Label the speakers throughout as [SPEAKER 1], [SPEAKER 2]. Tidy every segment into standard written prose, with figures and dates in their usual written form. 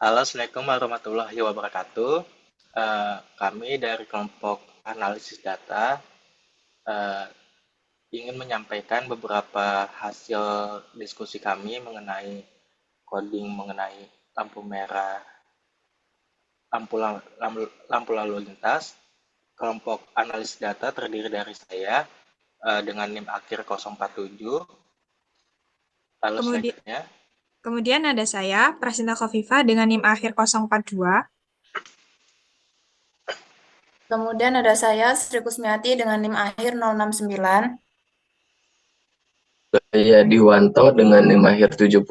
[SPEAKER 1] Halo, Assalamualaikum warahmatullahi wabarakatuh. Kami dari kelompok analisis data eh, ingin menyampaikan beberapa hasil diskusi kami mengenai coding mengenai lampu merah, lampu lalu lintas. Kelompok analis data terdiri dari saya dengan NIM akhir 047. Lalu
[SPEAKER 2] Kemudian,
[SPEAKER 1] selanjutnya,
[SPEAKER 2] kemudian ada saya, Prasinta Khofifa dengan NIM akhir 042.
[SPEAKER 3] Kemudian ada saya, Sri Kusmiati dengan NIM akhir 069.
[SPEAKER 4] Saya Diwanto dengan NIM akhir 70.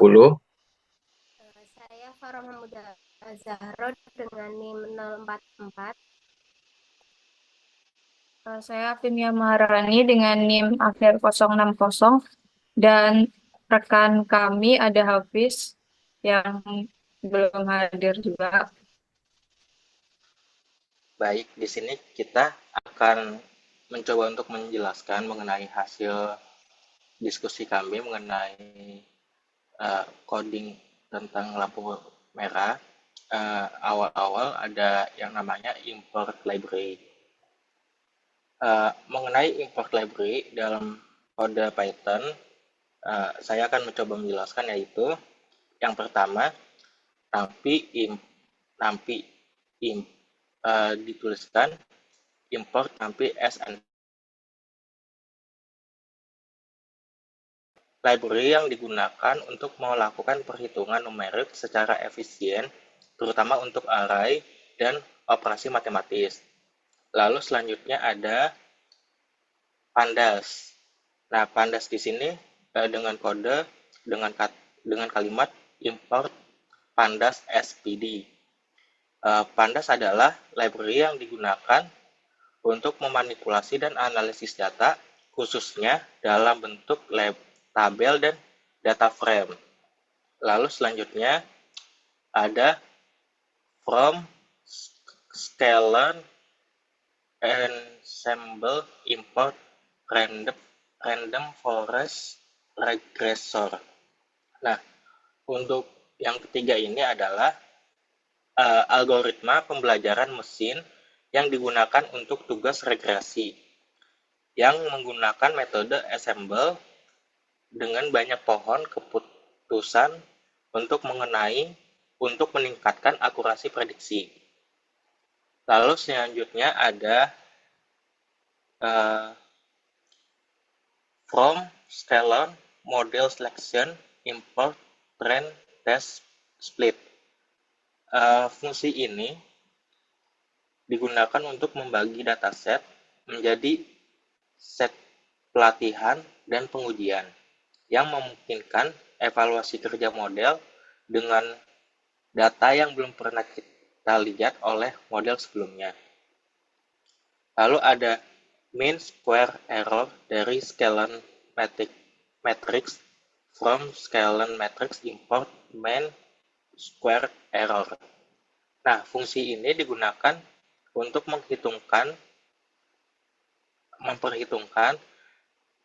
[SPEAKER 5] Saya Farah Mahmuda Zahro dengan NIM 044.
[SPEAKER 6] Saya Vimya Maharani dengan NIM akhir 060 dan rekan kami ada Hafiz yang belum hadir juga.
[SPEAKER 1] baik, di sini kita akan mencoba untuk menjelaskan mengenai hasil diskusi kami mengenai coding tentang lampu merah. Awal-awal ada yang namanya import library. Mengenai import library dalam kode Python, saya akan mencoba menjelaskan, yaitu yang pertama, nampi dituliskan import nampi SN. Library yang digunakan untuk melakukan perhitungan numerik secara efisien, terutama untuk array dan operasi matematis. Lalu selanjutnya ada pandas. Nah, pandas di sini dengan kode dengan kalimat import pandas spd. Pandas adalah library yang digunakan untuk memanipulasi dan analisis data, khususnya dalam bentuk tabel dan data frame. Lalu selanjutnya ada from scalar ensemble import random forest regressor. Nah, untuk yang ketiga ini adalah algoritma pembelajaran mesin yang digunakan untuk tugas regresi, yang menggunakan metode ensemble dengan banyak pohon keputusan untuk meningkatkan akurasi prediksi. Lalu selanjutnya ada from scalar model selection import trend test split. Fungsi ini digunakan untuk membagi dataset menjadi set pelatihan dan pengujian yang memungkinkan evaluasi kerja model dengan data yang belum pernah kita lihat oleh model sebelumnya. Lalu ada mean square error dari scalar matrix from scalar matrix import mean square error. Nah, fungsi ini digunakan untuk memperhitungkan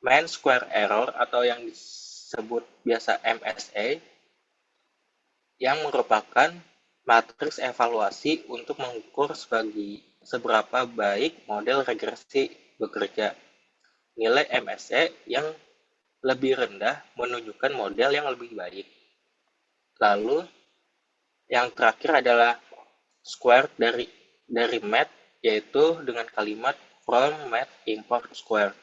[SPEAKER 1] mean square error atau yang disebut biasa MSE, yang merupakan matriks evaluasi untuk mengukur seberapa baik model regresi bekerja. Nilai MSE yang lebih rendah menunjukkan model yang lebih baik. Lalu yang terakhir adalah square dari math, yaitu dengan kalimat from math import square.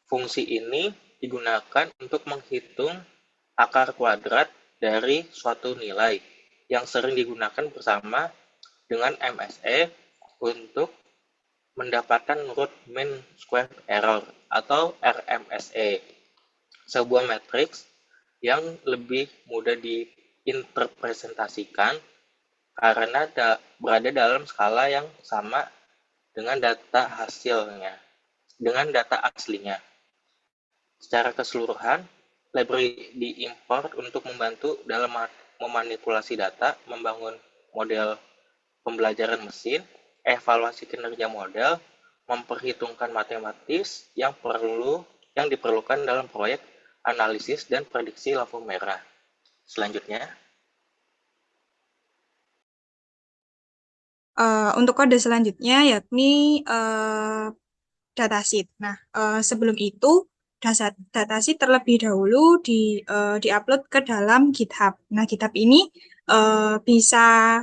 [SPEAKER 1] Fungsi ini digunakan untuk menghitung akar kuadrat dari suatu nilai yang sering digunakan bersama dengan MSE untuk mendapatkan root mean square error atau RMSE, sebuah matriks yang lebih mudah diinterpretasikan karena berada dalam skala yang sama dengan data aslinya. Secara keseluruhan, library diimport untuk membantu dalam memanipulasi data, membangun model pembelajaran mesin, evaluasi kinerja model, memperhitungkan matematis yang diperlukan dalam proyek analisis dan prediksi lampu merah. Selanjutnya,
[SPEAKER 2] Untuk kode selanjutnya yakni datasheet. Nah, sebelum itu datasheet terlebih dahulu di-upload ke dalam GitHub. Nah, GitHub ini bisa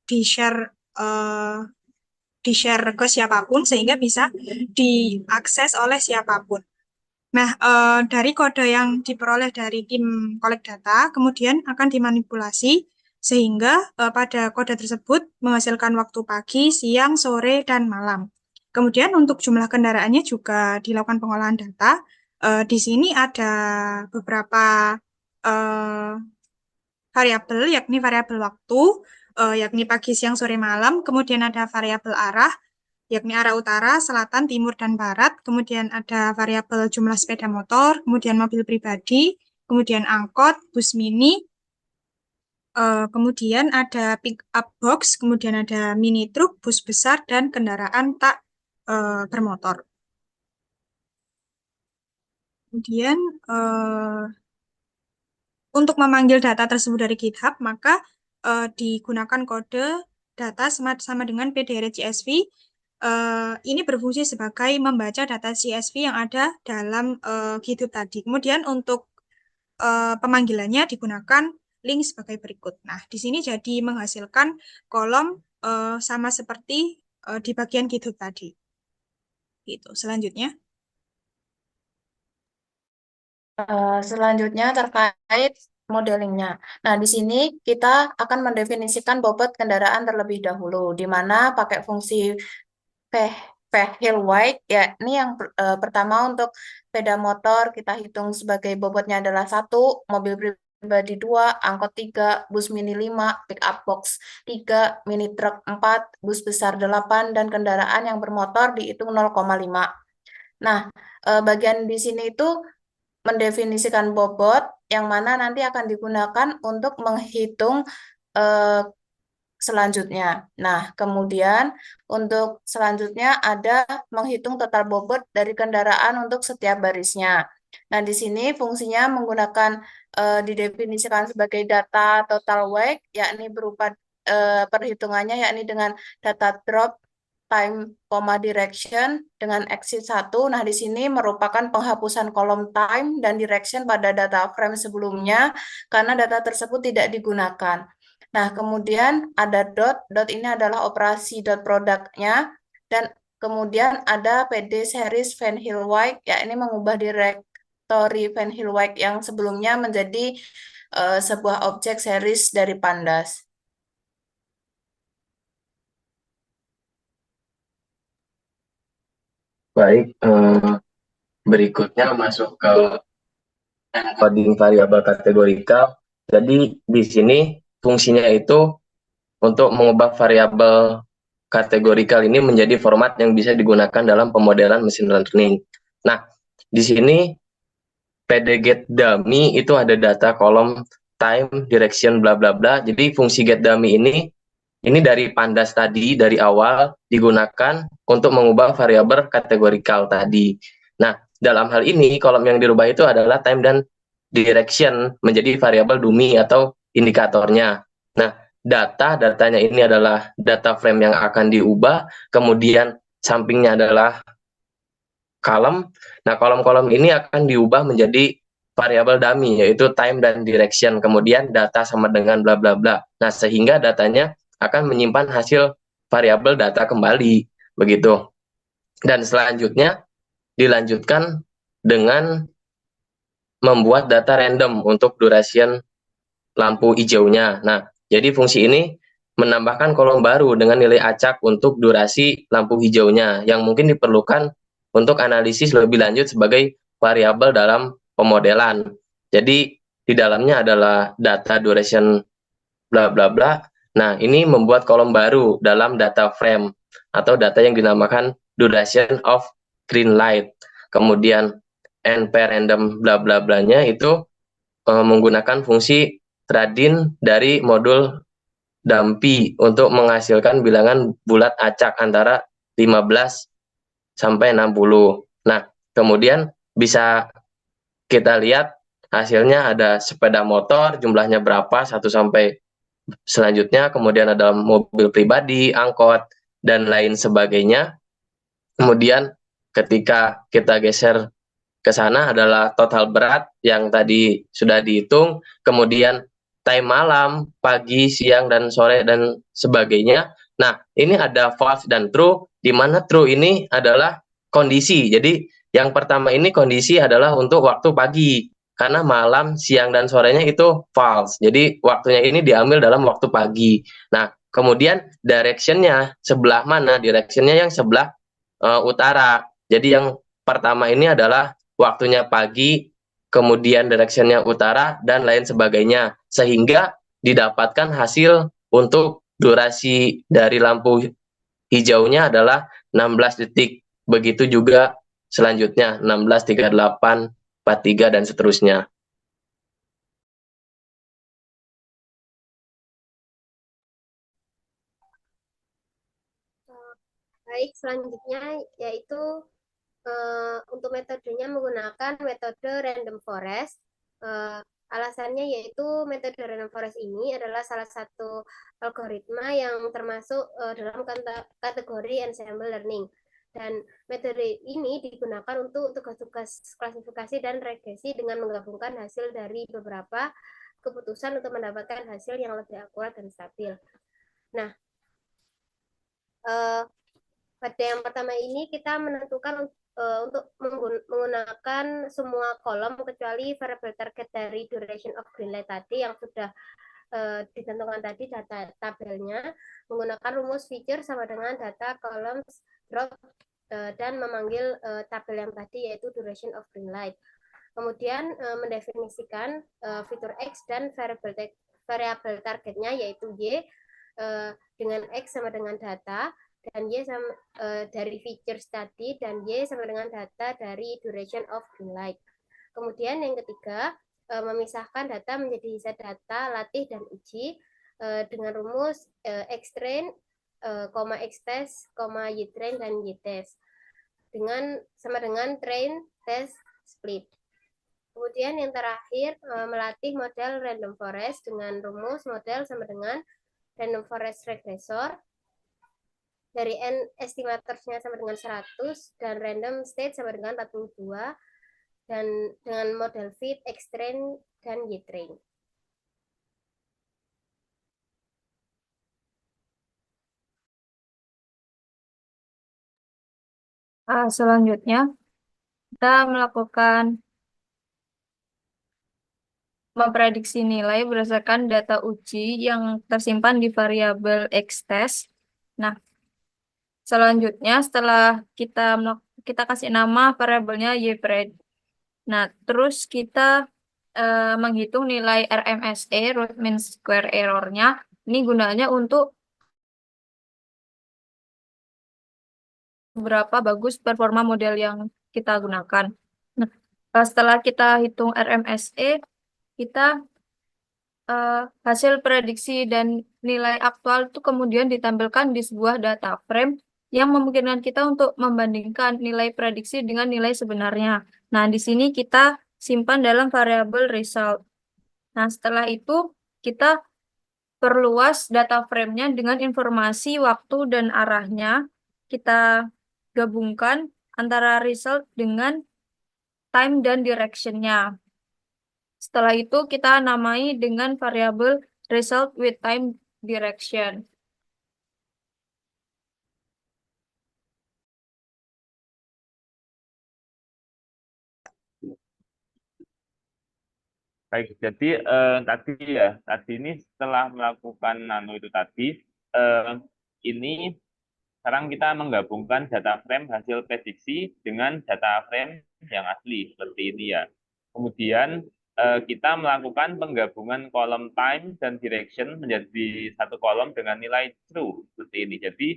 [SPEAKER 2] di-share ke siapapun sehingga bisa diakses oleh siapapun. Nah, dari kode yang diperoleh dari tim kolek data kemudian akan dimanipulasi sehingga pada kode tersebut menghasilkan waktu pagi, siang, sore, dan malam. Kemudian untuk jumlah kendaraannya juga dilakukan pengolahan data. Di sini ada beberapa variabel, yakni variabel waktu, yakni pagi, siang, sore, malam. Kemudian ada variabel arah, yakni arah utara, selatan, timur, dan barat. Kemudian ada variabel jumlah sepeda motor, kemudian mobil pribadi, kemudian angkot, bus mini, kemudian ada pick up box, kemudian ada mini truk, bus besar, dan kendaraan tak bermotor. Kemudian untuk memanggil data tersebut dari GitHub, maka digunakan kode data sama dengan pdr.csv. Ini berfungsi sebagai membaca data CSV yang ada dalam GitHub tadi. Kemudian untuk pemanggilannya digunakan link sebagai berikut. Nah, di sini jadi menghasilkan kolom sama seperti di bagian GitHub tadi. Gitu. Selanjutnya.
[SPEAKER 3] Selanjutnya terkait modelingnya. Nah, di sini kita akan mendefinisikan bobot kendaraan terlebih dahulu, di mana pakai fungsi vehicle weight, yakni yang pertama untuk sepeda motor kita hitung sebagai bobotnya adalah 1, mobil pribadi 2, angkot 3, bus mini 5, pick up box 3, mini truk 4, bus besar 8, dan kendaraan yang bermotor dihitung 0,5. Nah, bagian di sini itu mendefinisikan bobot yang mana nanti akan digunakan untuk menghitung selanjutnya. Nah, kemudian untuk selanjutnya ada menghitung total bobot dari kendaraan untuk setiap barisnya. Nah, di sini fungsinya menggunakan didefinisikan sebagai data total weight, yakni berupa perhitungannya yakni dengan data drop, time, direction dengan exit 1. Nah, di sini merupakan penghapusan kolom time dan direction pada data frame sebelumnya karena data tersebut tidak digunakan. Nah, kemudian ada dot ini adalah operasi dot produknya, dan kemudian ada PD series Van Hilwijk, yakni mengubah direktori Van Hilwijk yang sebelumnya menjadi sebuah objek series dari Pandas.
[SPEAKER 4] Baik, berikutnya masuk ke encoding variabel kategorikal. Jadi di sini fungsinya itu untuk mengubah variabel kategorikal ini menjadi format yang bisa digunakan dalam pemodelan mesin learning. Nah, di sini pd_get_dummy itu ada data kolom time, direction, bla bla bla. Jadi fungsi getDummy ini dari Pandas tadi, dari awal digunakan untuk mengubah variabel kategorikal tadi. Nah, dalam hal ini kolom yang dirubah itu adalah time dan direction menjadi variabel dummy atau indikatornya. Nah, datanya ini adalah data frame yang akan diubah, kemudian sampingnya adalah kolom. Nah, kolom-kolom ini akan diubah menjadi variabel dummy, yaitu time dan direction, kemudian data sama dengan bla bla bla. Nah, sehingga datanya akan menyimpan hasil variabel data kembali, begitu. Dan selanjutnya dilanjutkan dengan membuat data random untuk duration lampu hijaunya. Nah, jadi fungsi ini menambahkan kolom baru dengan nilai acak untuk durasi lampu hijaunya yang mungkin diperlukan untuk analisis lebih lanjut sebagai variabel dalam pemodelan. Jadi di dalamnya adalah data duration bla bla bla. Nah, ini membuat kolom baru dalam data frame atau data yang dinamakan duration of green light. Kemudian np random bla bla blanya itu menggunakan fungsi tradin dari modul dumpy untuk menghasilkan bilangan bulat acak antara 15 sampai 60. Nah, kemudian bisa kita lihat hasilnya ada sepeda motor, jumlahnya berapa, 1 sampai selanjutnya kemudian ada mobil pribadi, angkot, dan lain sebagainya. Kemudian ketika kita geser ke sana adalah total berat yang tadi sudah dihitung, kemudian time malam, pagi, siang, dan sore, dan sebagainya. Nah, ini ada false dan true, di mana true ini adalah kondisi. Jadi, yang pertama ini kondisi adalah untuk waktu pagi, karena malam, siang, dan sorenya itu false. Jadi, waktunya ini diambil dalam waktu pagi. Nah, kemudian direction-nya sebelah mana? Direction-nya yang sebelah utara. Jadi, yang pertama ini adalah waktunya pagi, kemudian direction-nya utara, dan lain sebagainya. Sehingga didapatkan hasil untuk durasi dari lampu hijaunya adalah 16 detik. Begitu juga selanjutnya, 16, 38, 43, dan seterusnya.
[SPEAKER 5] Baik, selanjutnya yaitu untuk metodenya menggunakan metode random forest. Alasannya yaitu metode random forest ini adalah salah satu algoritma yang termasuk dalam kategori ensemble learning. Dan metode ini digunakan untuk tugas-tugas klasifikasi dan regresi dengan menggabungkan hasil dari beberapa keputusan untuk mendapatkan hasil yang lebih akurat dan stabil. Nah, pada yang pertama ini kita menentukan untuk menggunakan semua kolom kecuali variable target dari duration of green light tadi yang sudah ditentukan tadi data tabelnya, menggunakan rumus feature sama dengan data columns drop dan memanggil tabel yang tadi yaitu duration of green light. Kemudian mendefinisikan fitur X dan variable targetnya yaitu Y dengan X sama dengan data dan Y sama dari features tadi dan Y sama dengan data dari duration of green light. Kemudian yang ketiga, memisahkan data menjadi set data, latih, dan uji dengan rumus xtrain, xtest, ytrain, dan ytest sama dengan train, test, split. Kemudian yang terakhir, melatih model random forest dengan rumus model sama dengan random forest regressor dari n estimatornya sama dengan 100 dan random state sama dengan 42 dan dengan model fit, xtrain, dan ytrain.
[SPEAKER 6] Selanjutnya kita melakukan memprediksi nilai berdasarkan data uji yang tersimpan di variabel xtest. Nah, selanjutnya setelah kita kasih nama variabelnya ypred. Nah, terus kita menghitung nilai RMSE, root mean square error-nya. Ini gunanya untuk berapa bagus performa model yang kita gunakan. Nah, setelah kita hitung RMSE, kita hasil prediksi dan nilai aktual itu kemudian ditampilkan di sebuah data frame yang memungkinkan kita untuk membandingkan nilai prediksi dengan nilai sebenarnya. Nah, di sini kita simpan dalam variabel result. Nah, setelah itu kita perluas data frame-nya dengan informasi waktu dan arahnya. Kita gabungkan antara result dengan time dan direction-nya. Setelah itu kita namai dengan variabel result with time direction.
[SPEAKER 7] Baik, jadi tadi ini setelah melakukan nano itu tadi, ini sekarang kita menggabungkan data frame hasil prediksi dengan data frame yang asli seperti ini ya. Kemudian kita melakukan penggabungan kolom time dan direction menjadi satu kolom dengan nilai true seperti ini. Jadi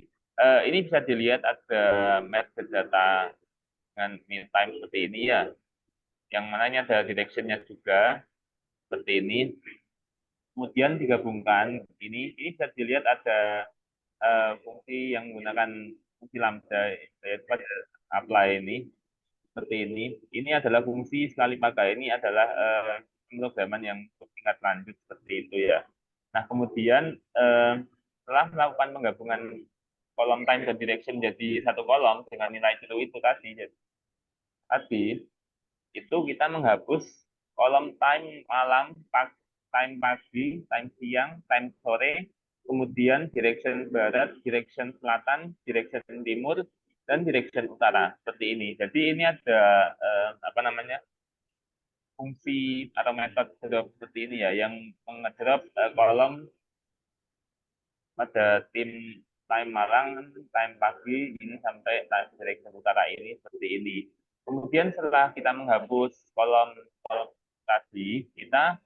[SPEAKER 7] ini bisa dilihat ada match data dengan time seperti ini ya. Yang mananya ada direction-nya juga seperti ini. Kemudian digabungkan ini bisa dilihat ada fungsi yang menggunakan fungsi lambda yaitu apply ini seperti ini. Ini adalah fungsi sekali pakai. Ini adalah pemrograman yang tingkat lanjut seperti itu ya. Nah, kemudian setelah melakukan penggabungan kolom time dan direction jadi satu kolom dengan nilai true itu tadi itu kita menghapus kolom time malam, time pagi, time siang, time sore, kemudian direction barat, direction selatan, direction timur, dan direction utara seperti ini. Jadi ini ada fungsi atau metode drop seperti ini ya, yang mengedrop kolom pada tim time malam, time pagi ini sampai time direction utara ini seperti ini. Kemudian setelah kita menghapus kolom tadi, kita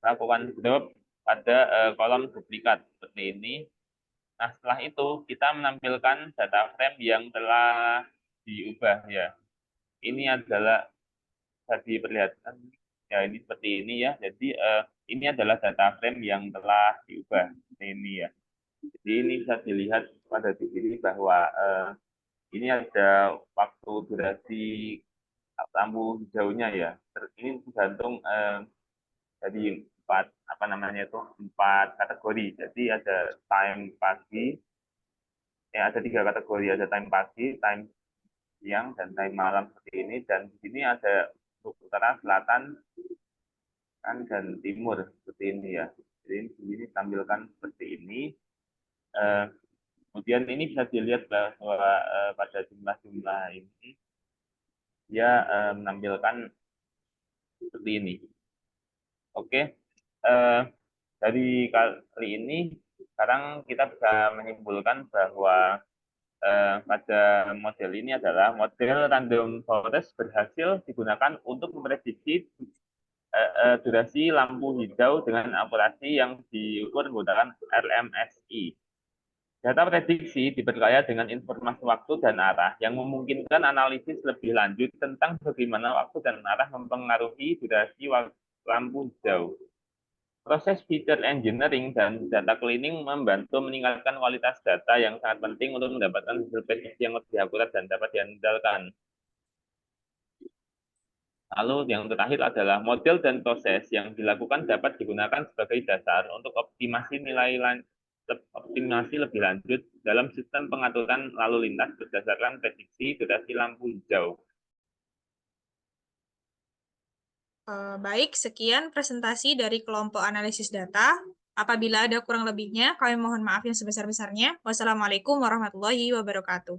[SPEAKER 7] lakukan drop pada kolom duplikat seperti ini. Nah, setelah itu kita menampilkan data frame yang telah diubah ya. Ini adalah bisa diperlihatkan ya, ini seperti ini ya. Jadi ini adalah data frame yang telah diubah ini ya. Jadi ini bisa dilihat pada di sini bahwa ini ada waktu durasi lampu hijaunya ya. Ini tergantung dari empat kategori. Jadi ada time pagi, ada 3 kategori, ada time pagi, time siang, dan time malam seperti ini. Dan di sini ada utara, selatan, dan timur seperti ini ya. Jadi di sini tampilkan seperti ini. Kemudian ini bisa dilihat bahwa pada jumlah-jumlah ini dia menampilkan seperti ini. Oke, dari kali ini sekarang kita bisa menyimpulkan bahwa pada model ini adalah model random forest berhasil digunakan untuk memprediksi durasi lampu hijau dengan akurasi yang diukur menggunakan RMSI. Data prediksi diperkaya dengan informasi waktu dan arah yang memungkinkan analisis lebih lanjut tentang bagaimana waktu dan arah mempengaruhi durasi lampu hijau. Proses feature engineering dan data cleaning membantu meningkatkan kualitas data yang sangat penting untuk mendapatkan hasil prediksi yang lebih akurat dan dapat diandalkan. Lalu yang terakhir adalah model dan proses yang dilakukan dapat digunakan sebagai dasar untuk optimasi lebih lanjut dalam sistem pengaturan lalu lintas berdasarkan prediksi durasi lampu hijau.
[SPEAKER 2] Baik, sekian presentasi dari kelompok analisis data. Apabila ada kurang lebihnya, kami mohon maaf yang sebesar-besarnya. Wassalamualaikum warahmatullahi wabarakatuh.